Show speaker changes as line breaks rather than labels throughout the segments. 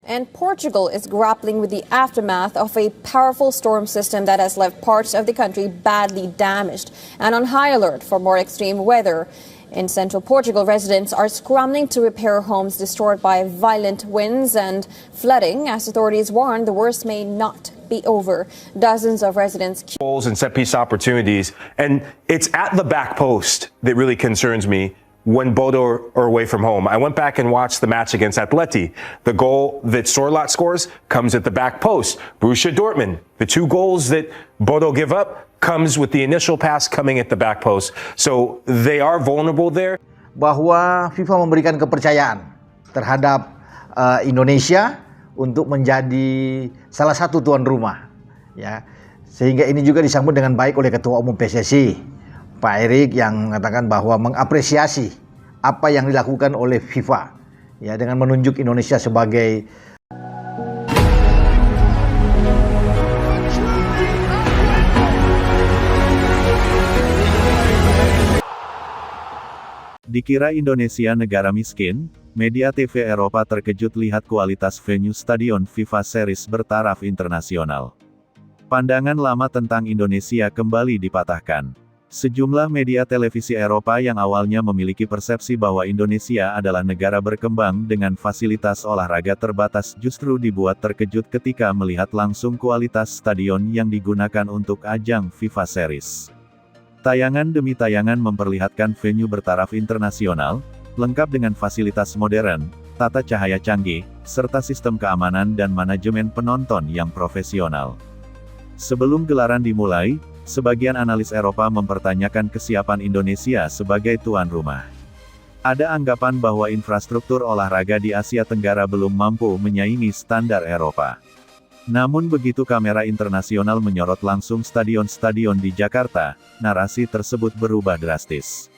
And Portugal is grappling with the aftermath of a powerful storm system that has left parts of the country badly damaged and on high alert for more extreme weather. In central Portugal, residents are scrambling to repair homes destroyed by violent winds and flooding, as authorities warn the worst may not be over. Dozens of residents
goals and set-piece opportunities, and it's at the back post that really concerns me when Bodo are away from home. I went back and watched the match against Atleti. The goal that Sorloth scores comes at the back post. Borussia Dortmund, the two goals that Bodo give up comes with the initial pass coming at the back post. So they are vulnerable there.
Bahwa FIFA memberikan kepercayaan terhadap Indonesia untuk menjadi salah satu tuan rumah, ya. Sehingga ini juga disambut dengan baik oleh Ketua Umum PSSI Pak Erik, yang mengatakan bahwa mengapresiasi apa yang dilakukan oleh FIFA, ya, dengan menunjuk Indonesia sebagai
Dikira Indonesia negara miskin, media TV Eropa terkejut lihat kualitas venue stadion FIFA Series bertaraf internasional. Pandangan lama tentang Indonesia kembali dipatahkan. Sejumlah media televisi Eropa yang awalnya memiliki persepsi bahwa Indonesia adalah negara berkembang dengan fasilitas olahraga terbatas justru dibuat terkejut ketika melihat langsung kualitas stadion yang digunakan untuk ajang FIFA Series. Tayangan demi tayangan memperlihatkan venue bertaraf internasional, lengkap dengan fasilitas modern, tata cahaya canggih, serta sistem keamanan dan manajemen penonton yang profesional. Sebelum gelaran dimulai, sebagian analis Eropa mempertanyakan kesiapan Indonesia sebagai tuan rumah. Ada anggapan bahwa infrastruktur olahraga di Asia Tenggara belum mampu menyaingi standar Eropa. Namun begitu kamera internasional menyorot langsung stadion-stadion di Jakarta, narasi tersebut berubah drastis.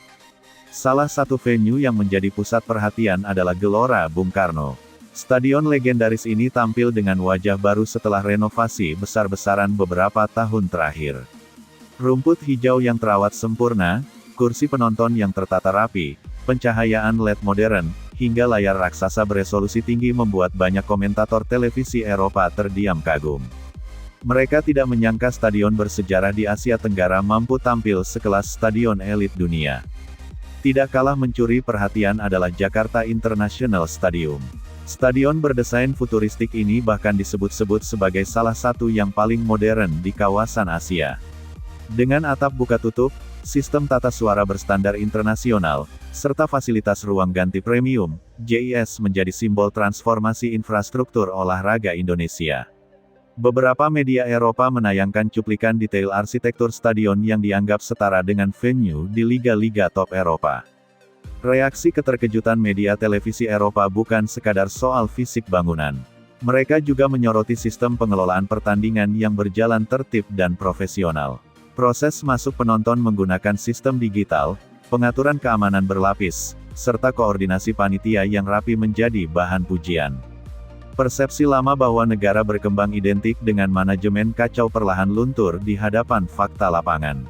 Salah satu venue yang menjadi pusat perhatian adalah Gelora Bung Karno. Stadion legendaris ini tampil dengan wajah baru setelah renovasi besar-besaran beberapa tahun terakhir. Rumput hijau yang terawat sempurna, kursi penonton yang tertata rapi, pencahayaan LED modern, hingga layar raksasa beresolusi tinggi membuat banyak komentator televisi Eropa terdiam kagum. Mereka tidak menyangka stadion bersejarah di Asia Tenggara mampu tampil sekelas stadion elit dunia. Tidak kalah mencuri perhatian adalah Jakarta International Stadium. Stadion berdesain futuristik ini bahkan disebut-sebut sebagai salah satu yang paling modern di kawasan Asia. Dengan atap buka tutup, sistem tata suara berstandar internasional, serta fasilitas ruang ganti premium, JIS menjadi simbol transformasi infrastruktur olahraga Indonesia. Beberapa media Eropa menayangkan cuplikan detail arsitektur stadion yang dianggap setara dengan venue di liga-liga top Eropa. Reaksi keterkejutan media televisi Eropa bukan sekadar soal fisik bangunan. Mereka juga menyoroti sistem pengelolaan pertandingan yang berjalan tertib dan profesional. Proses masuk penonton menggunakan sistem digital, pengaturan keamanan berlapis, serta koordinasi panitia yang rapi menjadi bahan pujian. Persepsi lama bahwa negara berkembang identik dengan manajemen kacau perlahan luntur di hadapan fakta lapangan.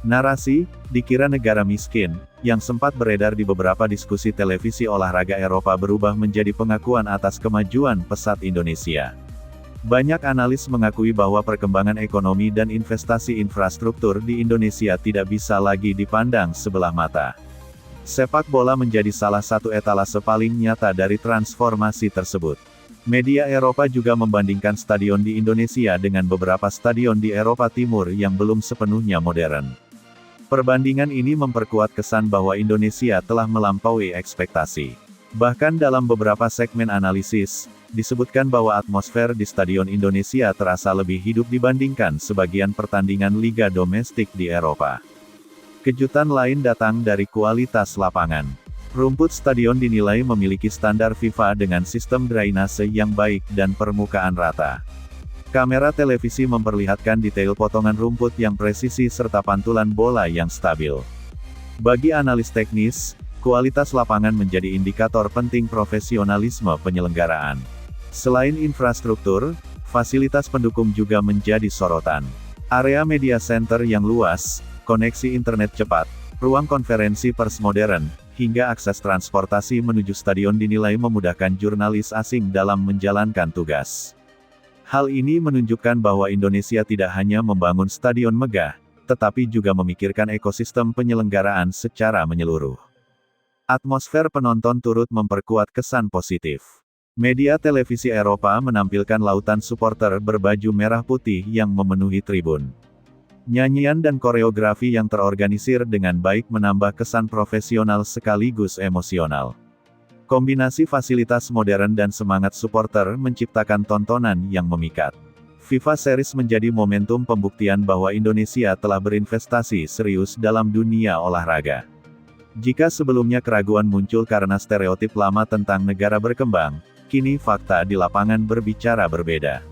Narasi, dikira negara miskin, yang sempat beredar di beberapa diskusi televisi olahraga Eropa berubah menjadi pengakuan atas kemajuan pesat Indonesia. Banyak analis mengakui bahwa perkembangan ekonomi dan investasi infrastruktur di Indonesia tidak bisa lagi dipandang sebelah mata. Sepak bola menjadi salah satu etalase paling nyata dari transformasi tersebut. Media Eropa juga membandingkan stadion di Indonesia dengan beberapa stadion di Eropa Timur yang belum sepenuhnya modern. Perbandingan ini memperkuat kesan bahwa Indonesia telah melampaui ekspektasi. Bahkan dalam beberapa segmen analisis, disebutkan bahwa atmosfer di Stadion Indonesia terasa lebih hidup dibandingkan sebagian pertandingan liga domestik di Eropa. Kejutan lain datang dari kualitas lapangan. Rumput stadion dinilai memiliki standar FIFA dengan sistem drainase yang baik dan permukaan rata. Kamera televisi memperlihatkan detail potongan rumput yang presisi serta pantulan bola yang stabil. Bagi analis teknis, kualitas lapangan menjadi indikator penting profesionalisme penyelenggaraan. Selain infrastruktur, fasilitas pendukung juga menjadi sorotan. Area media center yang luas, koneksi internet cepat, ruang konferensi pers modern, hingga akses transportasi menuju stadion dinilai memudahkan jurnalis asing dalam menjalankan tugas. Hal ini menunjukkan bahwa Indonesia tidak hanya membangun stadion megah, tetapi juga memikirkan ekosistem penyelenggaraan secara menyeluruh. Atmosfer penonton turut memperkuat kesan positif. Media televisi Eropa menampilkan lautan supporter berbaju merah putih yang memenuhi tribun. Nyanyian dan koreografi yang terorganisir dengan baik menambah kesan profesional sekaligus emosional. Kombinasi fasilitas modern dan semangat supporter menciptakan tontonan yang memikat. FIFA Series menjadi momentum pembuktian bahwa Indonesia telah berinvestasi serius dalam dunia olahraga. Jika sebelumnya keraguan muncul karena stereotip lama tentang negara berkembang, kini fakta di lapangan berbicara berbeda.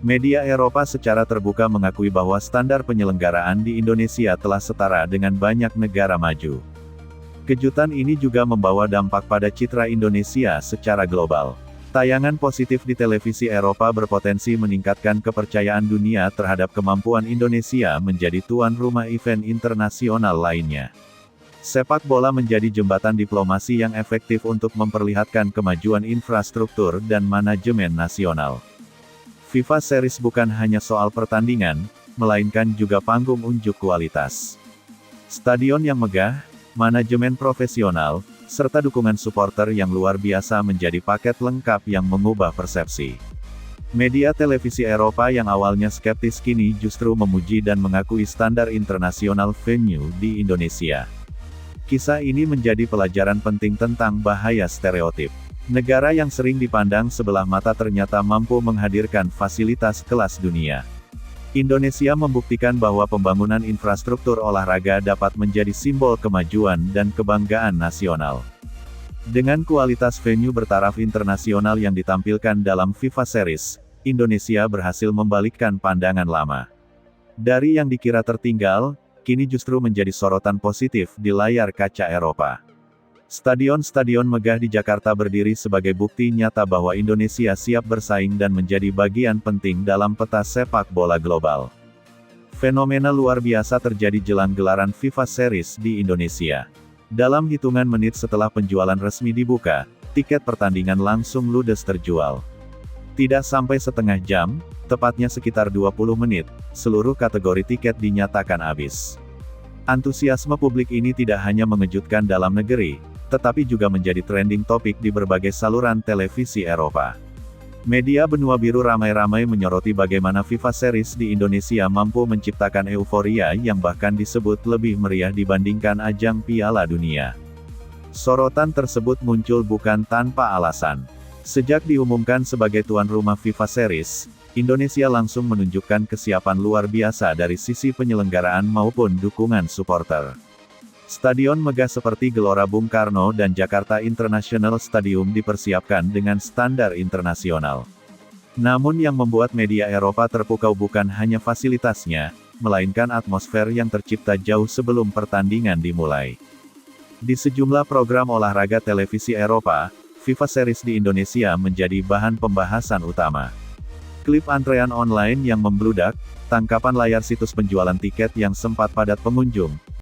Media Eropa secara terbuka mengakui bahwa standar penyelenggaraan di Indonesia telah setara dengan banyak negara maju. Kejutan ini juga membawa dampak pada citra Indonesia secara global. Tayangan positif di televisi Eropa berpotensi meningkatkan kepercayaan dunia terhadap kemampuan Indonesia menjadi tuan rumah event internasional lainnya. Sepak bola menjadi jembatan diplomasi yang efektif untuk memperlihatkan kemajuan infrastruktur dan manajemen nasional. FIFA Series bukan hanya soal pertandingan, melainkan juga panggung unjuk kualitas. Stadion yang megah, manajemen profesional, serta dukungan supporter yang luar biasa menjadi paket lengkap yang mengubah persepsi. Media televisi Eropa yang awalnya skeptis kini justru memuji dan mengakui standar internasional venue di Indonesia. Kisah ini menjadi pelajaran penting tentang bahaya stereotip. Negara yang sering dipandang sebelah mata ternyata mampu menghadirkan fasilitas kelas dunia. Indonesia membuktikan bahwa pembangunan infrastruktur olahraga dapat menjadi simbol kemajuan dan kebanggaan nasional. Dengan kualitas venue bertaraf internasional yang ditampilkan dalam FIFA Series, Indonesia berhasil membalikkan pandangan lama. Dari yang dikira tertinggal, kini justru menjadi sorotan positif di layar kaca Eropa. Stadion-stadion megah di Jakarta berdiri sebagai bukti nyata bahwa Indonesia siap bersaing dan menjadi bagian penting dalam peta sepak bola global. Fenomena luar biasa terjadi jelang gelaran FIFA Series di Indonesia. Dalam hitungan menit setelah penjualan resmi dibuka, tiket pertandingan langsung ludes terjual. Tidak sampai setengah jam, tepatnya sekitar 20 menit, seluruh kategori tiket dinyatakan habis. Antusiasme publik ini tidak hanya mengejutkan dalam negeri, tetapi juga menjadi trending topik di berbagai saluran televisi Eropa. Media benua biru ramai-ramai menyoroti bagaimana FIFA Series di Indonesia mampu menciptakan euforia yang bahkan disebut lebih meriah dibandingkan ajang Piala Dunia. Sorotan tersebut muncul bukan tanpa alasan. Sejak diumumkan sebagai tuan rumah FIFA Series, Indonesia langsung menunjukkan kesiapan luar biasa dari sisi penyelenggaraan maupun dukungan supporter. Stadion megah seperti Gelora Bung Karno dan Jakarta International Stadium dipersiapkan dengan standar internasional. Namun yang membuat media Eropa terpukau bukan hanya fasilitasnya, melainkan atmosfer yang tercipta jauh sebelum pertandingan dimulai. Di sejumlah program olahraga televisi Eropa, FIFA Series di Indonesia menjadi bahan pembahasan utama. Klip antrean online yang membludak, tangkapan layar situs penjualan tiket yang sempat padat pengunjung,